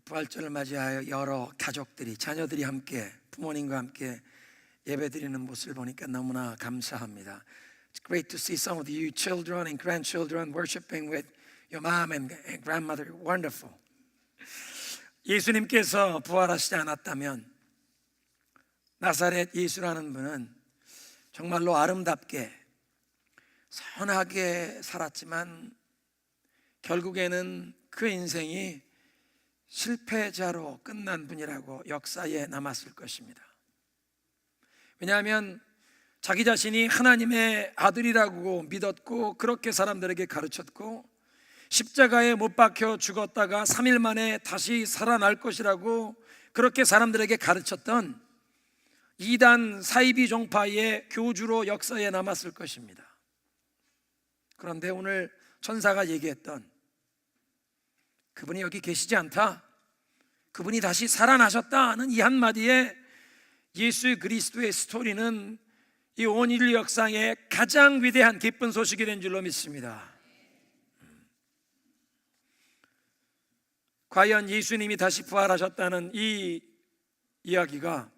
부활절을 맞이하여 여러 가족들이, 자녀들이 함께, 부모님과 함께 예배드리는 모습을 보니까 너무나 감사합니다. It's great to see some of you children and grandchildren worshiping with your mom and grandmother. Wonderful. 예수님께서 부활하시지 않았다면 나사렛 예수라는 분은 정말로 아름답게 선하게 살았지만 결국에는 그 인생이 실패자로 끝난 분이라고 역사에 남았을 것입니다. 왜냐하면 자기 자신이 하나님의 아들이라고 믿었고 그렇게 사람들에게 가르쳤고 십자가에 못 박혀 죽었다가 3일 만에 다시 살아날 것이라고 그렇게 사람들에게 가르쳤던 이단 사이비 종파의 교주로 역사에 남았을 것입니다. 그런데 오늘 천사가 얘기했던 그분이 여기 계시지 않다, 그분이 다시 살아나셨다는 이 한마디에 예수 그리스도의 스토리는 이 온 인류 역사의 가장 위대한 기쁜 소식이 된 줄로 믿습니다. 과연 예수님이 다시 부활하셨다는 이 이야기가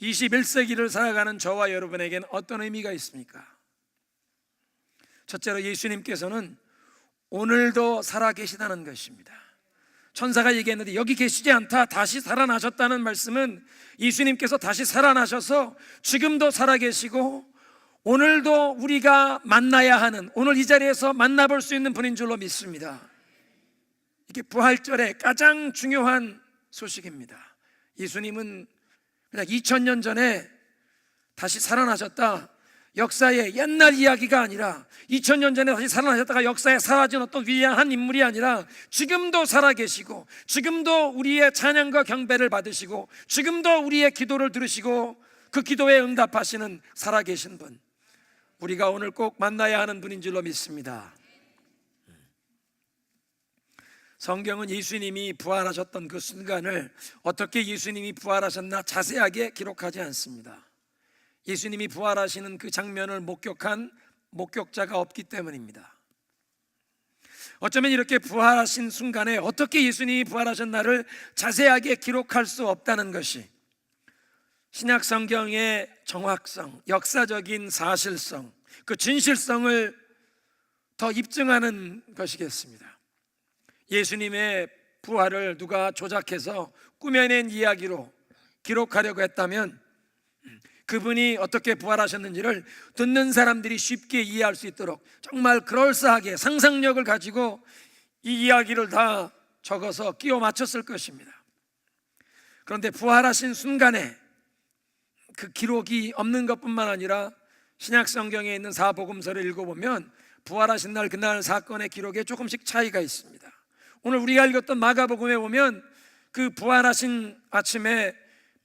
21세기를 살아가는 저와 여러분에게는 어떤 의미가 있습니까? 첫째로 예수님께서는 오늘도 살아계시다는 것입니다. 천사가 얘기했는데 여기 계시지 않다, 다시 살아나셨다는 말씀은 예수님께서 다시 살아나셔서 지금도 살아계시고 오늘도 우리가 만나야 하는, 오늘 이 자리에서 만나볼 수 있는 분인 줄로 믿습니다. 이게 부활절의 가장 중요한 소식입니다. 예수님은 그냥 2000년 전에 다시 살아나셨다, 역사의 옛날 이야기가 아니라 2000년 전에 다시 살아나셨다가 역사에 사라진 어떤 위대한 인물이 아니라 지금도 살아계시고 지금도 우리의 찬양과 경배를 받으시고 지금도 우리의 기도를 들으시고 그 기도에 응답하시는 살아계신 분, 우리가 오늘 꼭 만나야 하는 분인 줄로 믿습니다. 성경은 예수님이 부활하셨던 그 순간을 어떻게 예수님이 부활하셨나 자세하게 기록하지 않습니다. 예수님이 부활하시는 그 장면을 목격한 목격자가 없기 때문입니다. 어쩌면 이렇게 부활하신 순간에 어떻게 예수님이 부활하셨나를 자세하게 기록할 수 없다는 것이 신약 성경의 정확성, 역사적인 사실성, 그 진실성을 더 입증하는 것이겠습니다. 예수님의 부활을 누가 조작해서 꾸며낸 이야기로 기록하려고 했다면 그분이 어떻게 부활하셨는지를 듣는 사람들이 쉽게 이해할 수 있도록 정말 그럴싸하게 상상력을 가지고 이 이야기를 다 적어서 끼워 맞췄을 것입니다. 그런데 부활하신 순간에 그 기록이 없는 것뿐만 아니라 신약 성경에 있는 사복음서를 읽어보면 부활하신 날 그날 사건의 기록에 조금씩 차이가 있습니다. 오늘 우리가 읽었던 마가복음에 보면 그 부활하신 아침에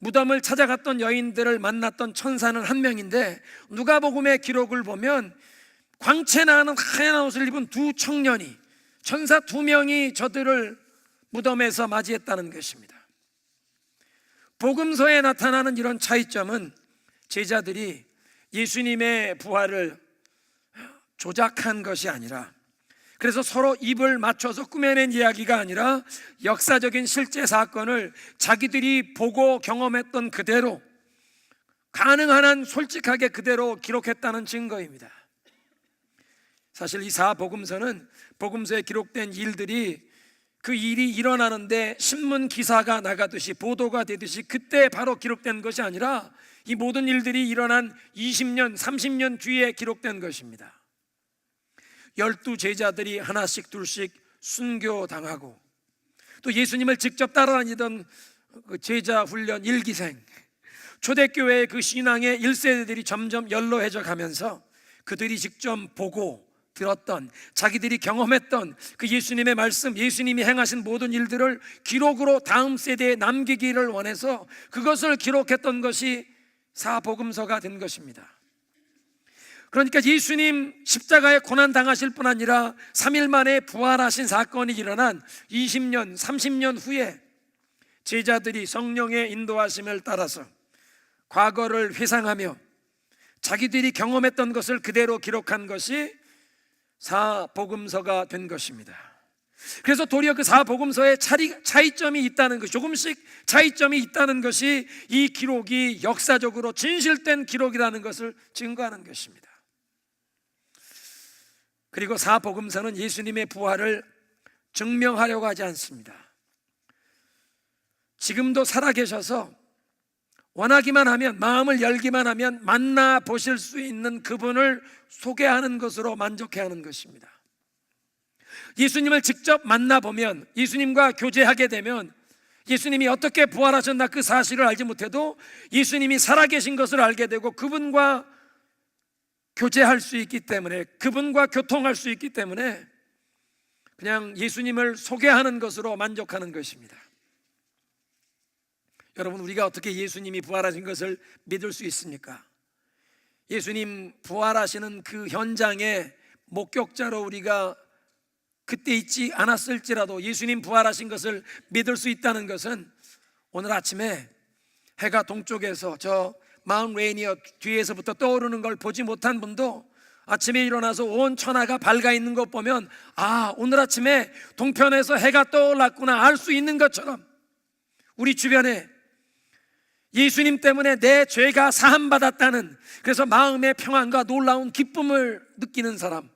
무덤을 찾아갔던 여인들을 만났던 천사는 한 명인데 누가복음의 기록을 보면 광채 나는 하얀 옷을 입은 두 청년이, 천사 두 명이 저들을 무덤에서 맞이했다는 것입니다. 복음서에 나타나는 이런 차이점은 제자들이 예수님의 부활을 조작한 것이 아니라, 그래서 서로 입을 맞춰서 꾸며낸 이야기가 아니라 역사적인 실제 사건을 자기들이 보고 경험했던 그대로 가능한 한 솔직하게 그대로 기록했다는 증거입니다. 사실 이 사복음서는 복음서에 기록된 일들이 그 일이 일어나는데 신문 기사가 나가듯이 보도가 되듯이 그때 바로 기록된 것이 아니라 이 모든 일들이 일어난 20년, 30년 뒤에 기록된 것입니다. 12 제자들이 하나씩 둘씩 순교당하고 또 예수님을 직접 따라다니던 그 제자 훈련 1기생, 초대교회의 그 신앙의 1세대들이 점점 연로해져 가면서 그들이 직접 보고 들었던, 자기들이 경험했던 그 예수님의 말씀, 예수님이 행하신 모든 일들을 기록으로 다음 세대에 남기기를 원해서 그것을 기록했던 것이 사복음서가 된 것입니다. 그러니까 예수님 십자가에 고난 당하실 뿐 아니라 3일 만에 부활하신 사건이 일어난 20년, 30년 후에 제자들이 성령의 인도하심을 따라서 과거를 회상하며 자기들이 경험했던 것을 그대로 기록한 것이 사복음서가 된 것입니다. 그래서 도리어 그 사복음서에 차이점이 있다는 것, 조금씩 차이점이 있다는 것이 이 기록이 역사적으로 진실된 기록이라는 것을 증거하는 것입니다. 그리고 사복음서는 예수님의 부활을 증명하려고 하지 않습니다. 지금도 살아계셔서 원하기만 하면, 마음을 열기만 하면 만나보실 수 있는 그분을 소개하는 것으로 만족해하는 것입니다. 예수님을 직접 만나보면, 예수님과 교제하게 되면 예수님이 어떻게 부활하셨나 그 사실을 알지 못해도 예수님이 살아계신 것을 알게 되고 그분과 교제할 수 있기 때문에, 그분과 교통할 수 있기 때문에 그냥 예수님을 소개하는 것으로 만족하는 것입니다. 여러분, 우리가 어떻게 예수님이 부활하신 것을 믿을 수 있습니까? 예수님 부활하시는 그 현장에 목격자로 우리가 그때 있지 않았을지라도 예수님 부활하신 것을 믿을 수 있다는 것은 오늘 아침에 해가 동쪽에서 저 마운트 레이니어 뒤에서부터 떠오르는 걸 보지 못한 분도 아침에 일어나서 온 천하가 밝아 있는 것 보면, 아, 오늘 아침에 동편에서 해가 떠올랐구나 알 수 있는 것처럼 우리 주변에 예수님 때문에 내 죄가 사함받았다는, 그래서 마음의 평안과 놀라운 기쁨을 느끼는 사람,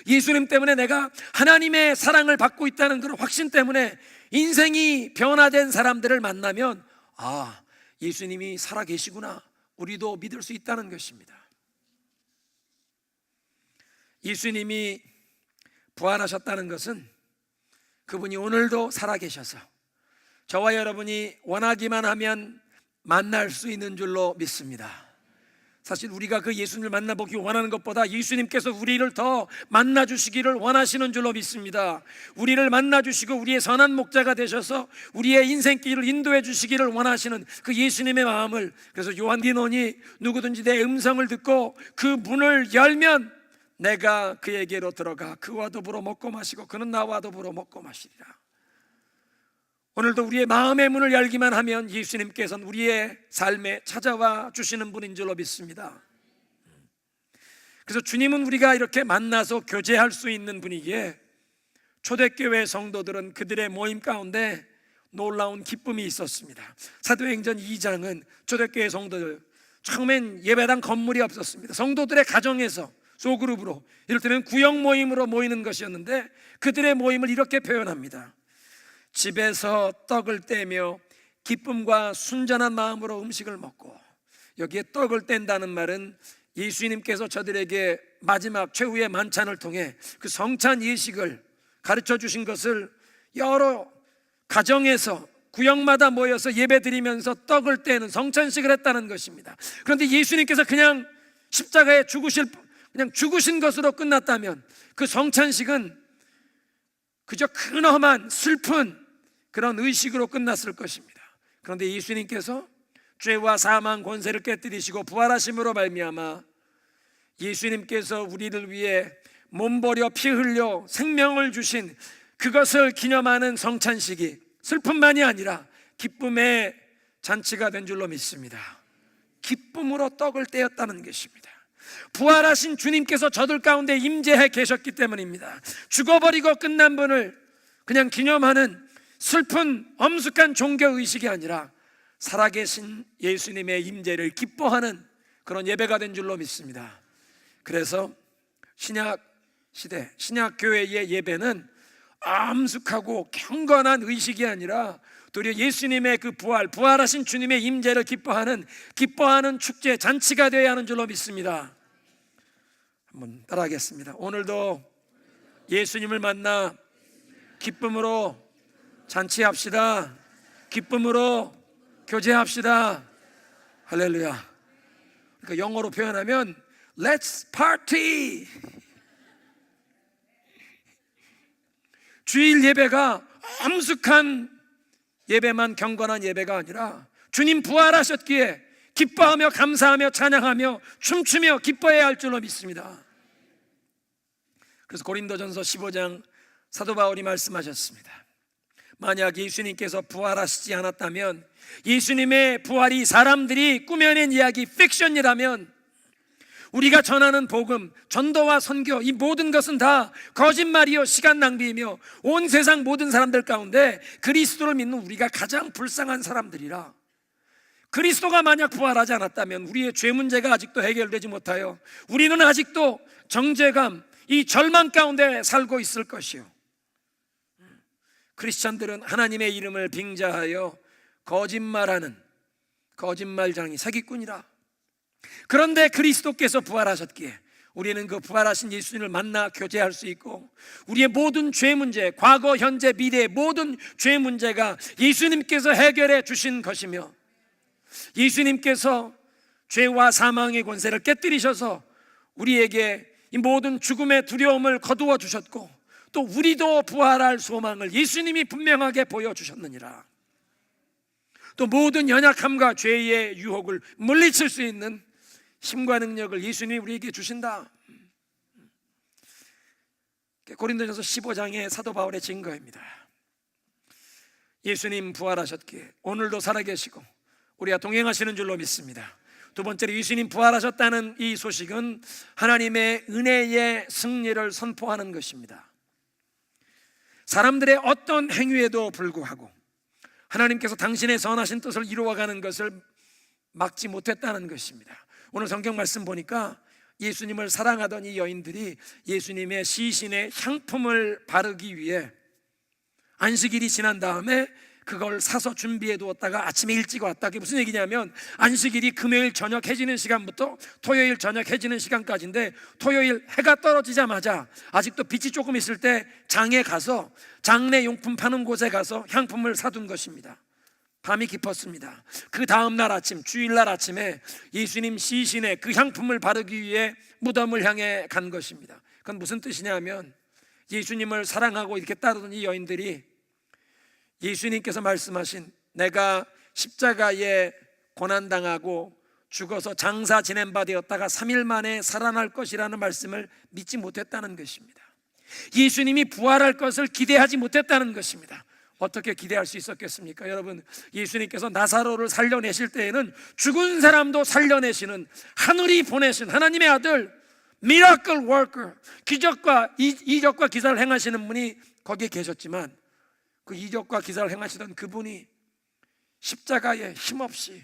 예수님 때문에 내가 하나님의 사랑을 받고 있다는 그런 확신 때문에 인생이 변화된 사람들을 만나면, 아, 예수님이 살아계시구나, 우리도 믿을 수 있다는 것입니다. 예수님이 부활하셨다는 것은 그분이 오늘도 살아계셔서 저와 여러분이 원하기만 하면 만날 수 있는 줄로 믿습니다. 사실 우리가 그 예수님을 만나보기 원하는 것보다 예수님께서 우리를 더 만나주시기를 원하시는 줄로 믿습니다. 우리를 만나주시고 우리의 선한 목자가 되셔서 우리의 인생길을 인도해 주시기를 원하시는 그 예수님의 마음을, 그래서 요한계노니 누구든지 내 음성을 듣고 그 문을 열면 내가 그에게로 들어가 그와 더불어 먹고 마시고 그는 나와 더불어 먹고 마시리라. 오늘도 우리의 마음의 문을 열기만 하면 예수님께서는 우리의 삶에 찾아와 주시는 분인 줄로 믿습니다. 그래서 주님은 우리가 이렇게 만나서 교제할 수 있는 분이기에 초대교회 성도들은 그들의 모임 가운데 놀라운 기쁨이 있었습니다. 사도행전 2장은 초대교회 성도들, 처음엔 예배당 건물이 없었습니다. 성도들의 가정에서 소그룹으로, 이를테면 구역 모임으로 모이는 것이었는데 그들의 모임을 이렇게 표현합니다. 집에서 떡을 떼며 기쁨과 순전한 마음으로 음식을 먹고, 여기에 떡을 뗀다는 말은 예수님께서 저들에게 마지막 최후의 만찬을 통해 그 성찬 예식을 가르쳐 주신 것을 여러 가정에서 구역마다 모여서 예배드리면서 떡을 떼는 성찬식을 했다는 것입니다. 그런데 예수님께서 그냥 십자가에 죽으신 것으로 끝났다면 그 성찬식은 그저 근엄한 슬픈 그런 의식으로 끝났을 것입니다. 그런데 예수님께서 죄와 사망 권세를 깨뜨리시고 부활하심으로 말미암아 예수님께서 우리를 위해 몸 버려 피 흘려 생명을 주신 그것을 기념하는 성찬식이 슬픔만이 아니라 기쁨의 잔치가 된 줄로 믿습니다. 기쁨으로 떡을 떼었다는 것입니다. 부활하신 주님께서 저들 가운데 임재해 계셨기 때문입니다. 죽어버리고 끝난 분을 그냥 기념하는 슬픈 엄숙한 종교의식이 아니라 살아계신 예수님의 임재를 기뻐하는 그런 예배가 된 줄로 믿습니다. 그래서 신약시대, 신약교회의 예배는 엄숙하고 경건한 의식이 아니라 도리어 예수님의 그 부활하신 주님의 임재를 기뻐하는 축제, 잔치가 되어야 하는 줄로 믿습니다. 한번 따라하겠습니다. 오늘도 예수님을 만나 기쁨으로 잔치합시다. 기쁨으로 교제합시다. 할렐루야. 그러니까 영어로 표현하면 Let's party. 주일 예배가 엄숙한 예배만, 경건한 예배가 아니라 주님 부활하셨기에 기뻐하며 감사하며 찬양하며 춤추며 기뻐해야 할 줄로 믿습니다. 그래서 고린도전서 15장 사도 바울이 말씀하셨습니다. 만약 예수님께서 부활하시지 않았다면, 예수님의 부활이 사람들이 꾸며낸 이야기 픽션이라면 우리가 전하는 복음, 전도와 선교, 이 모든 것은 다 거짓말이요 시간 낭비이며 온 세상 모든 사람들 가운데 그리스도를 믿는 우리가 가장 불쌍한 사람들이라. 그리스도가 만약 부활하지 않았다면 우리의 죄 문제가 아직도 해결되지 못하여 우리는 아직도 정죄감, 이 절망 가운데 살고 있을 것이요, 크리스찬들은 하나님의 이름을 빙자하여 거짓말하는 거짓말장이 사기꾼이라. 그런데 그리스도께서 부활하셨기에 우리는 그 부활하신 예수님을 만나 교제할 수 있고 우리의 모든 죄 문제, 과거, 현재, 미래의 모든 죄 문제가 예수님께서 해결해 주신 것이며 예수님께서 죄와 사망의 권세를 깨뜨리셔서 우리에게 이 모든 죽음의 두려움을 거두어 주셨고 또 우리도 부활할 소망을 예수님이 분명하게 보여주셨느니라. 또 모든 연약함과 죄의 유혹을 물리칠 수 있는 힘과 능력을 예수님이 우리에게 주신다. 고린도전서 15장의 사도 바울의 증거입니다. 예수님 부활하셨기에 오늘도 살아계시고 우리가 동행하시는 줄로 믿습니다. 두 번째로 예수님 부활하셨다는 이 소식은 하나님의 은혜의 승리를 선포하는 것입니다. 사람들의 어떤 행위에도 불구하고 하나님께서 당신의 선하신 뜻을 이루어가는 것을 막지 못했다는 것입니다. 오늘 성경 말씀 보니까 예수님을 사랑하던 이 여인들이 예수님의 시신에 향품을 바르기 위해 안식일이 지난 다음에 그걸 사서 준비해 두었다가 아침에 일찍 왔다. 그게 무슨 얘기냐면 안식일이 금요일 저녁 해지는 시간부터 토요일 저녁 해지는 시간까지인데 토요일 해가 떨어지자마자 아직도 빛이 조금 있을 때 장에 가서 장례 용품 파는 곳에 가서 향품을 사둔 것입니다. 밤이 깊었습니다. 그 다음날 아침, 주일날 아침에 예수님 시신에 그 향품을 바르기 위해 무덤을 향해 간 것입니다. 그건 무슨 뜻이냐면 예수님을 사랑하고 이렇게 따르던 이 여인들이 예수님께서 말씀하신 내가 십자가에 고난당하고 죽어서 장사 지낸 바 되었다가 3일 만에 살아날 것이라는 말씀을 믿지 못했다는 것입니다. 예수님이 부활할 것을 기대하지 못했다는 것입니다. 어떻게 기대할 수 있었겠습니까? 여러분, 예수님께서 나사로를 살려내실 때에는 죽은 사람도 살려내시는 하늘이 보내신 하나님의 아들 미라클 워커, 기적과 이적과 기사를 행하시는 분이 거기에 계셨지만 그 이적과 기사를 행하시던 그분이 십자가에 힘없이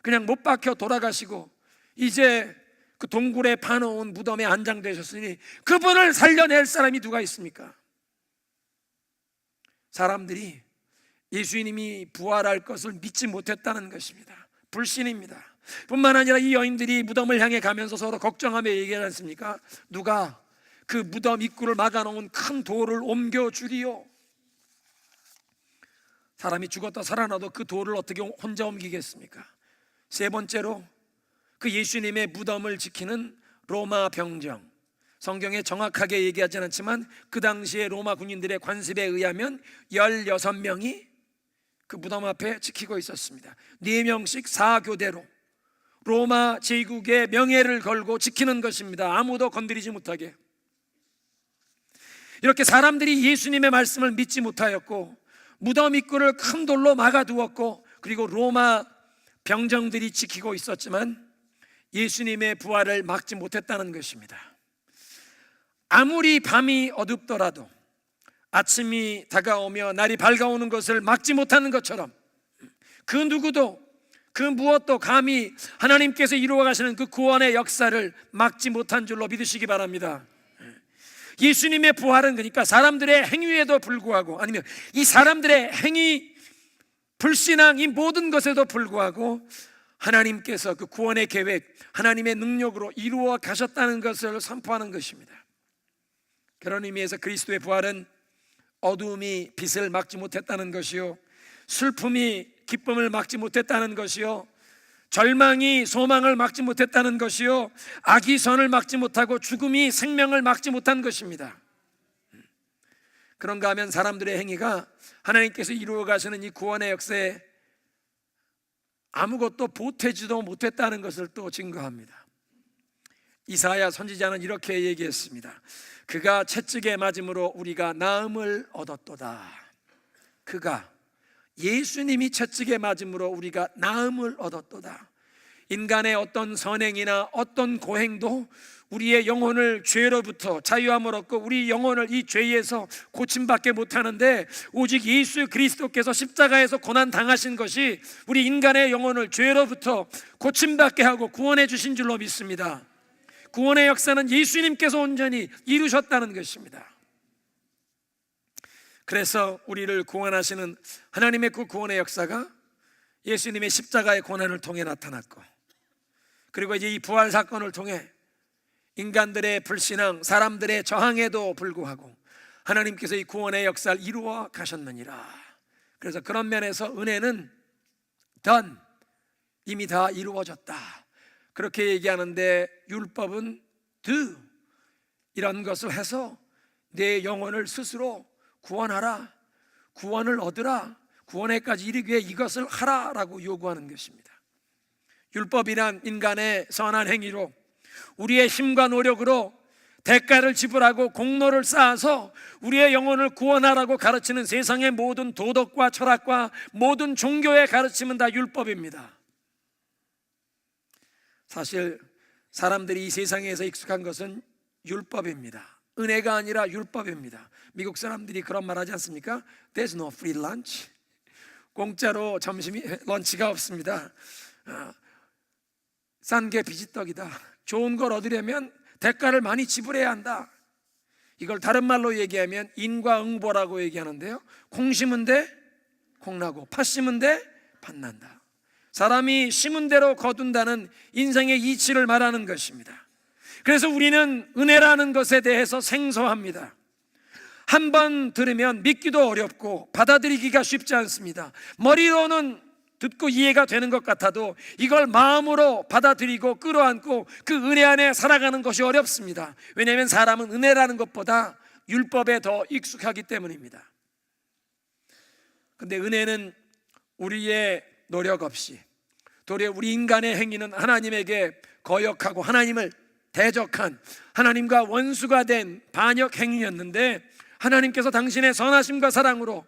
그냥 못 박혀 돌아가시고 이제 그 동굴에 파놓은 무덤에 안장되셨으니 그분을 살려낼 사람이 누가 있습니까? 사람들이 예수님이 부활할 것을 믿지 못했다는 것입니다. 불신입니다. 뿐만 아니라 이 여인들이 무덤을 향해 가면서 서로 걱정하며 얘기하지 않습니까? 누가 그 무덤 입구를 막아놓은 큰 돌을 옮겨주리요. 사람이 죽었다 살아나도 그 돌을 어떻게 혼자 옮기겠습니까? 세 번째로 그 예수님의 무덤을 지키는 로마 병정, 성경에 정확하게 얘기하지 않았지만 그 당시에 로마 군인들의 관습에 의하면 16명이 그 무덤 앞에 지키고 있었습니다. 4명씩 4교대로 로마 제국의 명예를 걸고 지키는 것입니다. 아무도 건드리지 못하게. 이렇게 사람들이 예수님의 말씀을 믿지 못하였고 무덤 입구를 큰 돌로 막아두었고 그리고 로마 병정들이 지키고 있었지만 예수님의 부활을 막지 못했다는 것입니다. 아무리 밤이 어둡더라도 아침이 다가오며 날이 밝아오는 것을 막지 못하는 것처럼 그 누구도 그 무엇도 감히 하나님께서 이루어 가시는 그 구원의 역사를 막지 못한 줄로 믿으시기 바랍니다. 예수님의 부활은 그러니까 사람들의 행위에도 불구하고 아니면 이 사람들의 행위, 불신앙, 이 모든 것에도 불구하고 하나님께서 그 구원의 계획, 하나님의 능력으로 이루어 가셨다는 것을 선포하는 것입니다. 그런 의미에서 그리스도의 부활은 어두움이 빛을 막지 못했다는 것이요, 슬픔이 기쁨을 막지 못했다는 것이요, 절망이 소망을 막지 못했다는 것이요, 악이 선을 막지 못하고 죽음이 생명을 막지 못한 것입니다. 그런가 하면 사람들의 행위가 하나님께서 이루어 가시는 이 구원의 역사에 아무것도 보태지도 못했다는 것을 또 증거합니다. 이사야 선지자는 이렇게 얘기했습니다. 그가 채찍에 맞음으로 우리가 나음을 얻었도다. 그가 예수님이 채찍에 맞음으로 우리가 나음을 얻었도다. 인간의 어떤 선행이나 어떤 고행도 우리의 영혼을 죄로부터 자유함을 얻고 우리 영혼을 이 죄에서 고침받게 못하는데, 오직 예수 그리스도께서 십자가에서 고난 당하신 것이 우리 인간의 영혼을 죄로부터 고침받게 하고 구원해 주신 줄로 믿습니다. 구원의 역사는 예수님께서 온전히 이루셨다는 것입니다. 그래서 우리를 구원하시는 하나님의 그 구원의 역사가 예수님의 십자가의 고난을 통해 나타났고, 그리고 이제 이 부활 사건을 통해 인간들의 불신앙, 사람들의 저항에도 불구하고 하나님께서 이 구원의 역사를 이루어 가셨느니라. 그래서 그런 면에서 은혜는 done, 이미 다 이루어졌다, 그렇게 얘기하는데, 율법은 do, 이런 것을 해서 내 영혼을 스스로 구원하라, 구원을 얻으라, 구원에까지 이르기 위해 이것을 하라라고 요구하는 것입니다. 율법이란 인간의 선한 행위로 우리의 힘과 노력으로 대가를 지불하고 공로를 쌓아서 우리의 영혼을 구원하라고 가르치는 세상의 모든 도덕과 철학과 모든 종교의 가르침은 다 율법입니다. 사실 사람들이 이 세상에서 익숙한 것은 율법입니다. 은혜가 아니라 율법입니다. 미국 사람들이 그런 말 하지 않습니까? There's no free lunch. 공짜로 런치가 없습니다. 싼 게 비지떡이다. 좋은 걸 얻으려면 대가를 많이 지불해야 한다. 이걸 다른 말로 얘기하면 인과응보라고 얘기하는데요, 콩 심은 데 콩나고 팥 심은 데 팥난다. 사람이 심은 대로 거둔다는 인생의 이치를 말하는 것입니다. 그래서 우리는 은혜라는 것에 대해서 생소합니다. 한번 들으면 믿기도 어렵고 받아들이기가 쉽지 않습니다. 머리로는 듣고 이해가 되는 것 같아도 이걸 마음으로 받아들이고 끌어안고 그 은혜 안에 살아가는 것이 어렵습니다. 왜냐하면 사람은 은혜라는 것보다 율법에 더 익숙하기 때문입니다. 그런데 은혜는 우리의 노력 없이, 도리어 우리 인간의 행위는 하나님에게 거역하고 하나님을 대적한, 하나님과 원수가 된 반역 행위였는데, 하나님께서 당신의 선하심과 사랑으로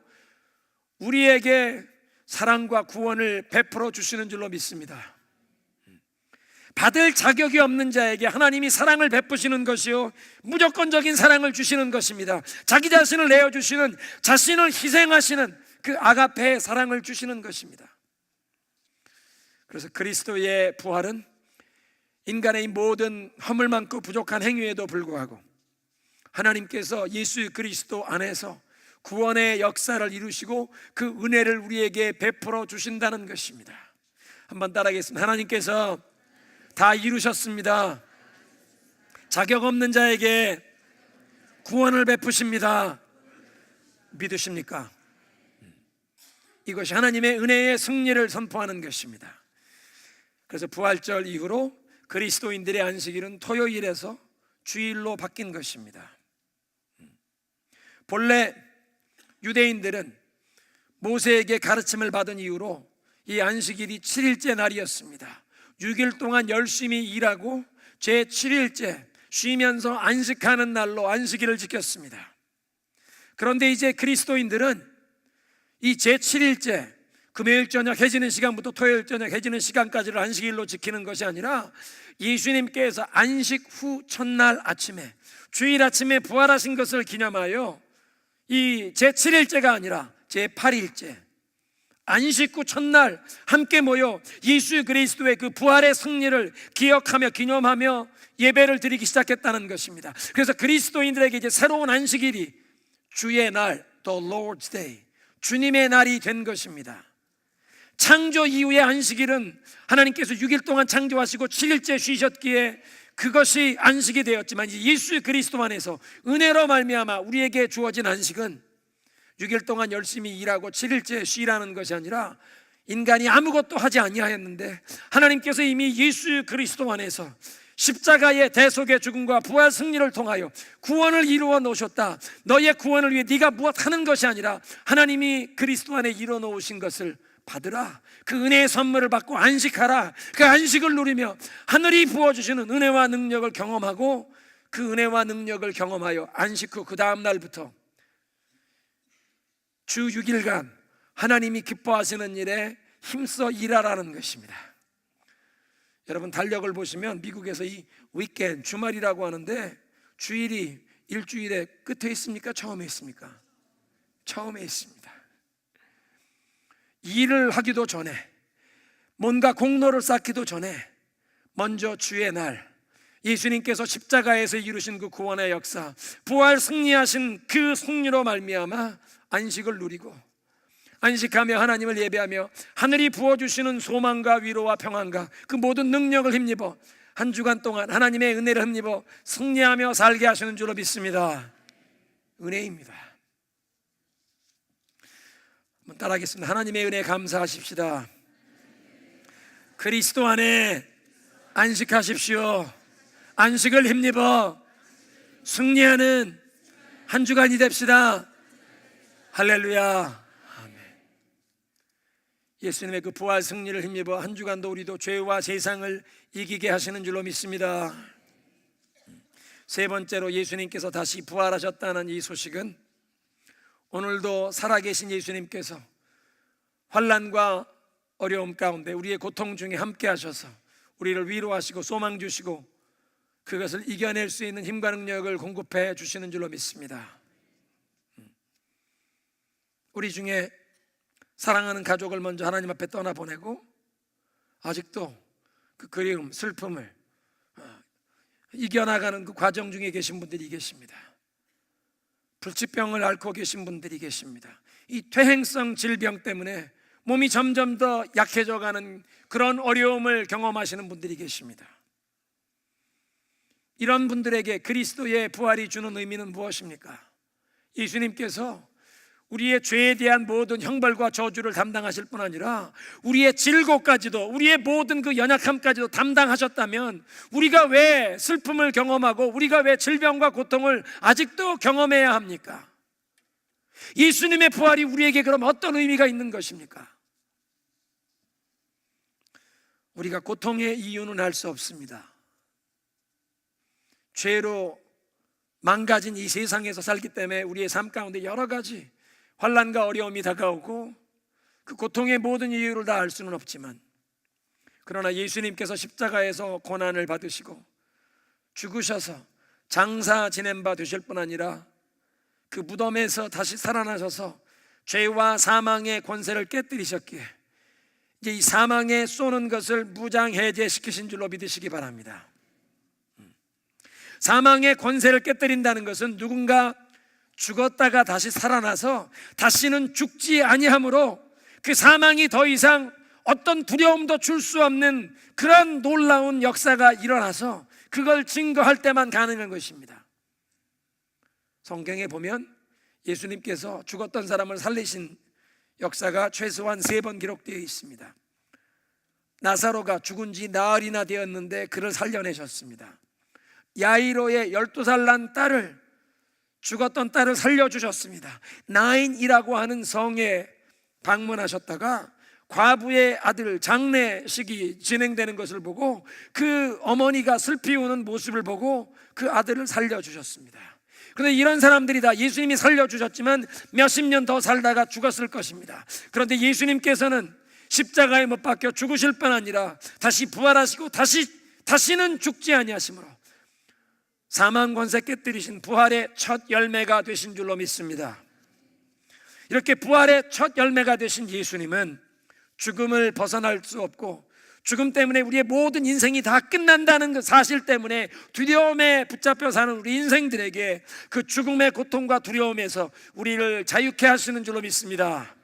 우리에게 사랑과 구원을 베풀어 주시는 줄로 믿습니다. 받을 자격이 없는 자에게 하나님이 사랑을 베푸시는 것이요, 무조건적인 사랑을 주시는 것입니다. 자기 자신을 내어주시는, 자신을 희생하시는 그 아가페의 사랑을 주시는 것입니다. 그래서 그리스도의 부활은 인간의 모든 허물 많고 부족한 행위에도 불구하고 하나님께서 예수 그리스도 안에서 구원의 역사를 이루시고 그 은혜를 우리에게 베풀어 주신다는 것입니다. 한번 따라하겠습니다. 하나님께서 다 이루셨습니다. 자격 없는 자에게 구원을 베푸십니다. 믿으십니까? 이것이 하나님의 은혜의 승리를 선포하는 것입니다. 그래서 부활절 이후로 그리스도인들의 안식일은 토요일에서 주일로 바뀐 것입니다. 본래 유대인들은 모세에게 가르침을 받은 이후로 이 안식일이 7일째 날이었습니다. 6일 동안 열심히 일하고 제 7일째 쉬면서 안식하는 날로 안식일을 지켰습니다. 그런데 이제 그리스도인들은 이 제 7일째, 금요일 저녁 해지는 시간부터 토요일 저녁 해지는 시간까지를 안식일로 지키는 것이 아니라 예수님께서 안식 후 첫날 아침에, 주일 아침에 부활하신 것을 기념하여 이 제 7일째가 아니라 제 8일째 안식 후 첫날 함께 모여 예수 그리스도의 그 부활의 승리를 기억하며 기념하며 예배를 드리기 시작했다는 것입니다. 그래서 그리스도인들에게 이제 새로운 안식일이 주의 날, The Lord's Day, 주님의 날이 된 것입니다. 창조 이후의 안식일은 하나님께서 6일 동안 창조하시고 7일째 쉬셨기에 그것이 안식이 되었지만, 예수 그리스도 안에서 은혜로 말미암아 우리에게 주어진 안식은 6일 동안 열심히 일하고 7일째 쉬라는 것이 아니라 인간이 아무것도 하지 아니하였는데 하나님께서 이미 예수 그리스도 안에서 십자가의 대속의 죽음과 부활 승리를 통하여 구원을 이루어 놓으셨다. 너의 구원을 위해 네가 무엇 하는 것이 아니라 하나님이 그리스도 안에 이루어 놓으신 것을 받으라. 그 은혜의 선물을 받고 안식하라. 그 안식을 누리며 하늘이 부어주시는 은혜와 능력을 경험하고 그 은혜와 능력을 경험하여 안식 후 그 다음 날부터 주 6일간 하나님이 기뻐하시는 일에 힘써 일하라는 것입니다. 여러분 달력을 보시면 미국에서 이 위켄드, 주말이라고 하는데 주일이 일주일의 끝에 있습니까? 처음에 있습니까? 처음에 있습니다. 일을 하기도 전에, 뭔가 공로를 쌓기도 전에 먼저 주의 날, 예수님께서 십자가에서 이루신 그 구원의 역사, 부활 승리하신 그 승리로 말미암아 안식을 누리고 안식하며 하나님을 예배하며 하늘이 부어주시는 소망과 위로와 평안과 그 모든 능력을 힘입어 한 주간 동안 하나님의 은혜를 힘입어 승리하며 살게 하시는 줄로 믿습니다. 은혜입니다. 한번 따라하겠습니다. 하나님의 은혜에 감사하십시다. 그리스도 안에 안식하십시오. 안식을 힘입어 승리하는 한 주간이 됩시다. 할렐루야. 예수님의 그 부활 승리를 힘입어 한 주간도 우리도 죄와 세상을 이기게 하시는 줄로 믿습니다. 세 번째로 예수님께서 다시 부활하셨다는 이 소식은 오늘도 살아계신 예수님께서 환난과 어려움 가운데 우리의 고통 중에 함께 하셔서 우리를 위로하시고 소망 주시고 그것을 이겨낼 수 있는 힘과 능력을 공급해 주시는 줄로 믿습니다. 우리 중에 사랑하는 가족을 먼저 하나님 앞에 떠나보내고 아직도 그 그리움, 슬픔을 이겨나가는 그 과정 중에 계신 분들이 계십니다. 불치병을 앓고 계신 분들이 계십니다. 이 퇴행성 질병 때문에 몸이 점점 더 약해져가는 그런 어려움을 경험하시는 분들이 계십니다. 이런 분들에게 그리스도의 부활이 주는 의미는 무엇입니까? 예수님께서 우리의 죄에 대한 모든 형벌과 저주를 담당하실 뿐 아니라 우리의 질고까지도, 우리의 모든 그 연약함까지도 담당하셨다면 우리가 왜 슬픔을 경험하고 우리가 왜 질병과 고통을 아직도 경험해야 합니까? 예수님의 부활이 우리에게 그럼 어떤 의미가 있는 것입니까? 우리가 고통의 이유는 알 수 없습니다. 죄로 망가진 이 세상에서 살기 때문에 우리의 삶 가운데 여러 가지 환난과 어려움이 다가오고 그 고통의 모든 이유를 다 알 수는 없지만, 그러나 예수님께서 십자가에서 고난을 받으시고 죽으셔서 장사 지낸 바 되실 뿐 아니라 그 무덤에서 다시 살아나셔서 죄와 사망의 권세를 깨뜨리셨기에 이제 이 사망에 쏘는 것을 무장해제시키신 줄로 믿으시기 바랍니다. 사망의 권세를 깨뜨린다는 것은 누군가 죽었다가 다시 살아나서 다시는 죽지 아니하므로 그 사망이 더 이상 어떤 두려움도 줄 수 없는 그런 놀라운 역사가 일어나서 그걸 증거할 때만 가능한 것입니다. 성경에 보면 예수님께서 죽었던 사람을 살리신 역사가 최소한 3번 기록되어 있습니다. 나사로가 죽은 지 나흘이나 되었는데 그를 살려내셨습니다. 야이로의 12살 난 딸을, 죽었던 딸을 살려주셨습니다. 나인이라고 하는 성에 방문하셨다가 과부의 아들 장례식이 진행되는 것을 보고 그 어머니가 슬피 우는 모습을 보고 그 아들을 살려주셨습니다. 그런데 이런 사람들이 다 예수님이 살려주셨지만 몇십 년 더 살다가 죽었을 것입니다. 그런데 예수님께서는 십자가에 못 박혀 죽으실 뿐 아니라 다시 부활하시고 다시는 죽지 아니하심으로 사망 권세 깨뜨리신 부활의 첫 열매가 되신 줄로 믿습니다. 이렇게 부활의 첫 열매가 되신 예수님은 죽음을 벗어날 수 없고 죽음 때문에 우리의 모든 인생이 다 끝난다는 그 사실 때문에 두려움에 붙잡혀 사는 우리 인생들에게 그 죽음의 고통과 두려움에서 우리를 자유케 하시는 줄로 믿습니다.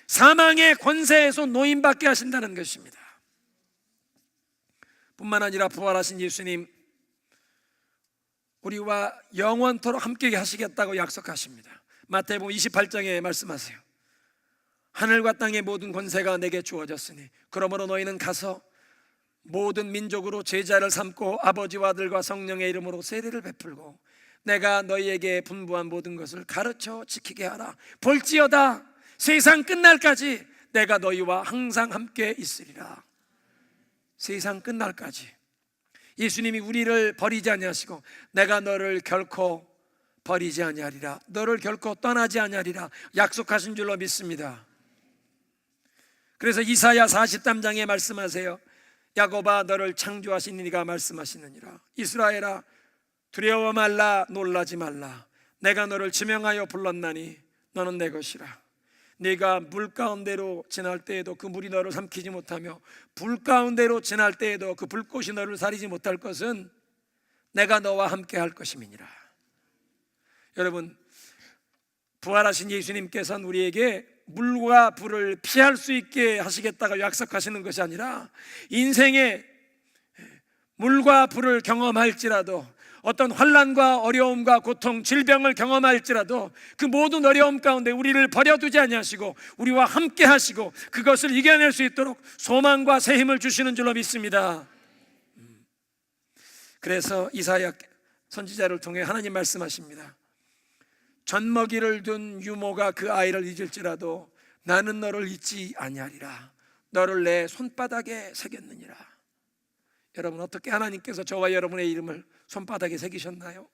사망의 권세에서 노임받게 하신다는 것입니다. 뿐만 아니라 부활하신 예수님, 우리와 영원토록 함께 하시겠다고 약속하십니다. 마태복음 28장에 말씀하세요. 하늘과 땅의 모든 권세가 내게 주어졌으니 그러므로 너희는 가서 모든 민족으로 제자를 삼고 아버지와 아들과 성령의 이름으로 세례를 베풀고 내가 너희에게 분부한 모든 것을 가르쳐 지키게 하라. 볼지어다 세상 끝날까지 내가 너희와 항상 함께 있으리라. 세상 끝날까지 예수님이 우리를 버리지 아니하시고 내가 너를 결코 버리지 아니하리라, 너를 결코 떠나지 아니하리라 약속하신 줄로 믿습니다. 그래서 이사야 43장에 말씀하세요. 야곱아 너를 창조하신 이가 말씀하시느니라. 이스라엘아 두려워 말라 놀라지 말라. 내가 너를 지명하여 불렀나니 너는 내 것이라. 네가 물 가운데로 지날 때에도 그 물이 너를 삼키지 못하며 불 가운데로 지날 때에도 그 불꽃이 너를 사리지 못할 것은 내가 너와 함께 할 것임이니라. 여러분, 부활하신 예수님께서는 우리에게 물과 불을 피할 수 있게 하시겠다고 약속하시는 것이 아니라 인생에 물과 불을 경험할지라도 어떤 환난과 어려움과 고통, 질병을 경험할지라도 그 모든 어려움 가운데 우리를 버려두지 아니하시고 우리와 함께 하시고 그것을 이겨낼 수 있도록 소망과 새 힘을 주시는 줄로 믿습니다. 그래서 이사야 선지자를 통해 하나님 말씀하십니다. 젖먹이를 둔 유모가 그 아이를 잊을지라도 나는 너를 잊지 아니하리라. 너를 내 손바닥에 새겼느니라. 여러분, 어떻게 하나님께서 저와 여러분의 이름을 손바닥에 새기셨나요?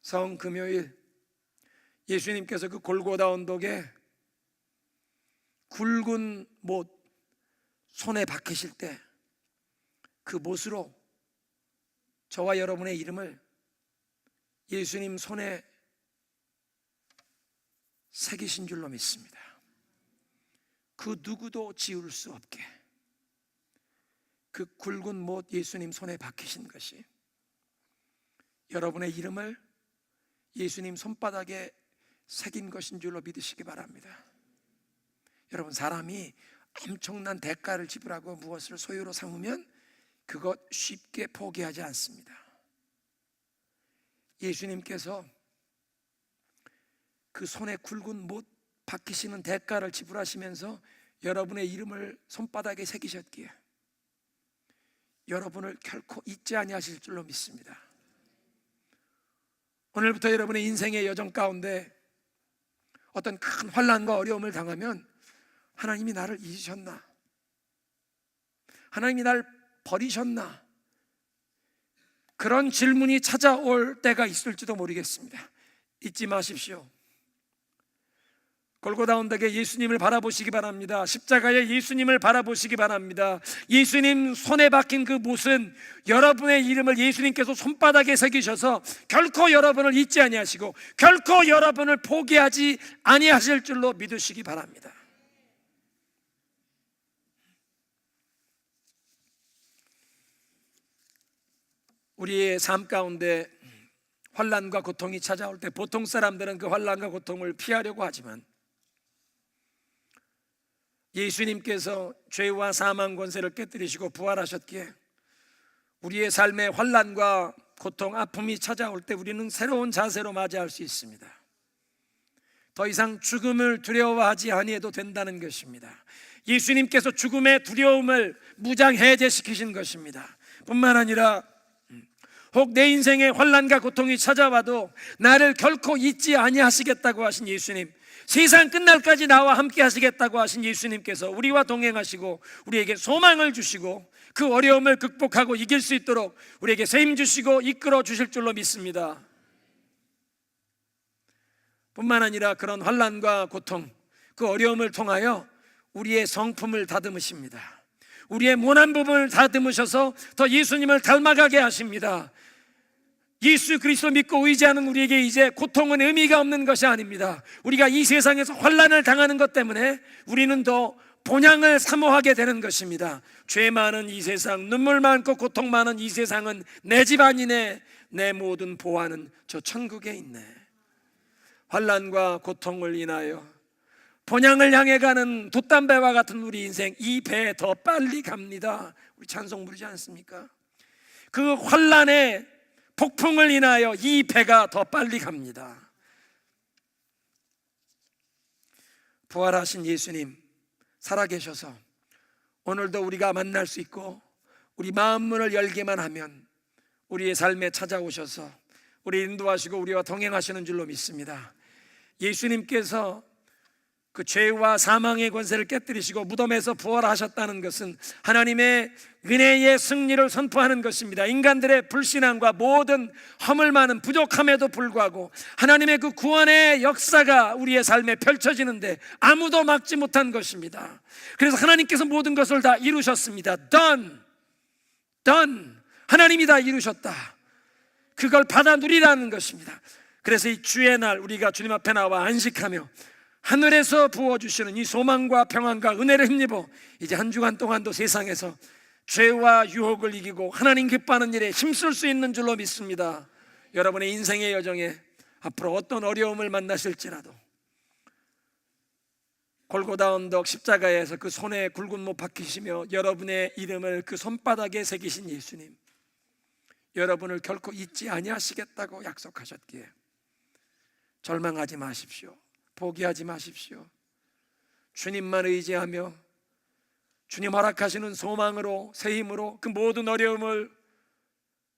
성금요일 예수님께서 그 골고다 언덕에 굵은 못 손에 박히실 때 그 못으로 저와 여러분의 이름을 예수님 손에 새기신 줄로 믿습니다. 그 누구도 지울 수 없게 그 굵은 못 예수님 손에 박히신 것이 여러분의 이름을 예수님 손바닥에 새긴 것인 줄로 믿으시기 바랍니다. 여러분, 사람이 엄청난 대가를 지불하고 무엇을 소유로 삼으면 그것 쉽게 포기하지 않습니다. 예수님께서 그 손에 굵은 못 박히시는 대가를 지불하시면서 여러분의 이름을 손바닥에 새기셨기에 여러분을 결코 잊지 아니하실 줄로 믿습니다. 오늘부터 여러분의 인생의 여정 가운데 어떤 큰 환난과 어려움을 당하면 하나님이 나를 잊으셨나? 하나님이 날 버리셨나? 그런 질문이 찾아올 때가 있을지도 모르겠습니다. 잊지 마십시오. 골고다 언덕에 예수님을 바라보시기 바랍니다. 십자가에 예수님을 바라보시기 바랍니다. 예수님 손에 박힌 그 못은 여러분의 이름을 예수님께서 손바닥에 새기셔서 결코 여러분을 잊지 아니하시고 결코 여러분을 포기하지 아니하실 줄로 믿으시기 바랍니다. 우리의 삶 가운데 환난과 고통이 찾아올 때 보통 사람들은 그 환난과 고통을 피하려고 하지만 예수님께서 죄와 사망 권세를 깨뜨리시고 부활하셨기에 우리의 삶에 환난과 고통, 아픔이 찾아올 때 우리는 새로운 자세로 맞이할 수 있습니다. 더 이상 죽음을 두려워하지 아니해도 된다는 것입니다. 예수님께서 죽음의 두려움을 무장해제시키신 것입니다. 뿐만 아니라 혹 내 인생에 환난과 고통이 찾아와도 나를 결코 잊지 아니하시겠다고 하신 예수님, 세상 끝날까지 나와 함께 하시겠다고 하신 예수님께서 우리와 동행하시고 우리에게 소망을 주시고 그 어려움을 극복하고 이길 수 있도록 우리에게 새 힘 주시고 이끌어 주실 줄로 믿습니다. 뿐만 아니라 그런 환난과 고통, 그 어려움을 통하여 우리의 성품을 다듬으십니다. 우리의 모난 부분을 다듬으셔서 더 예수님을 닮아가게 하십니다. 예수 그리스도 믿고 의지하는 우리에게 이제 고통은 의미가 없는 것이 아닙니다. 우리가 이 세상에서 환난을 당하는 것 때문에 우리는 더 본향을 사모하게 되는 것입니다. 죄 많은 이 세상, 눈물 많고 고통 많은 이 세상은 내 집 아니네. 내 모든 보화는 저 천국에 있네. 환난과 고통을 인하여 본향을 향해 가는 돛담배와 같은 우리 인생, 이 배 더 빨리 갑니다. 우리 찬송 부르지 않습니까? 그 환난의 폭풍을 인하여 이 배가 더 빨리 갑니다. 부활하신 예수님 살아계셔서 오늘도 우리가 만날 수 있고 우리 마음 문을 열기만 하면 우리의 삶에 찾아오셔서 우리 인도하시고 우리와 동행하시는 줄로 믿습니다. 예수님께서 그 죄와 사망의 권세를 깨뜨리시고 무덤에서 부활하셨다는 것은 하나님의 은혜의 승리를 선포하는 것입니다. 인간들의 불신앙과 모든 허물 많은 부족함에도 불구하고 하나님의 그 구원의 역사가 우리의 삶에 펼쳐지는데 아무도 막지 못한 것입니다. 그래서 하나님께서 모든 것을 다 이루셨습니다. Done. 하나님이 다 이루셨다. 그걸 받아 누리라는 것입니다. 그래서 이 주의 날 우리가 주님 앞에 나와 안식하며 하늘에서 부어주시는 이 소망과 평안과 은혜를 힘입어 이제 한 주간 동안도 세상에서 죄와 유혹을 이기고 하나님 기뻐하는 일에 힘쓸 수 있는 줄로 믿습니다. 여러분의 인생의 여정에 앞으로 어떤 어려움을 만나실지라도 골고다 언덕 십자가에서 그 손에 굵은 못 박히시며 여러분의 이름을 그 손바닥에 새기신 예수님, 여러분을 결코 잊지 아니하시겠다고 약속하셨기에 절망하지 마십시오. 포기하지 마십시오. 주님만 의지하며 주님 허락하시는 소망으로, 새 힘으로 그 모든 어려움을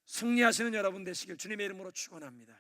승리하시는 여러분 되시길 주님의 이름으로 축원합니다.